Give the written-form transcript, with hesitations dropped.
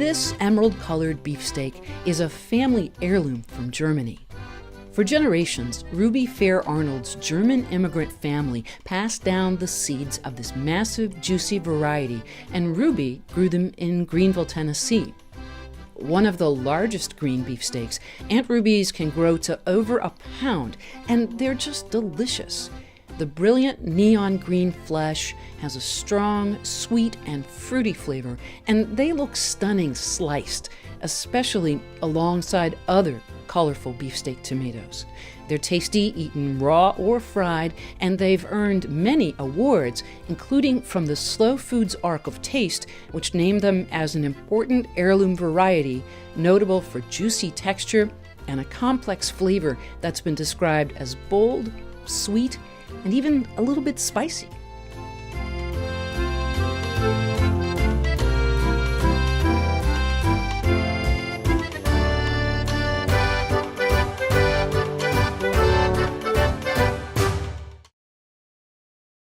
This emerald-colored beefsteak is a family heirloom from Germany. For generations, Ruby Fair Arnold's German immigrant family passed down the seeds of this massive, juicy variety, and Ruby grew them in Greenville, Tennessee. One of the largest green beefsteaks, Aunt Ruby's can grow to over a pound, and they're just delicious. The brilliant neon green flesh has a strong, sweet, and fruity flavor, and they look stunning sliced, especially alongside other colorful beefsteak tomatoes. They're tasty eaten raw or fried, and they've earned many awards, including from the Slow Foods Arc of Taste, which named them as an important heirloom variety, notable for juicy texture and a complex flavor that's been described as bold, sweet, and even a little bit spicy.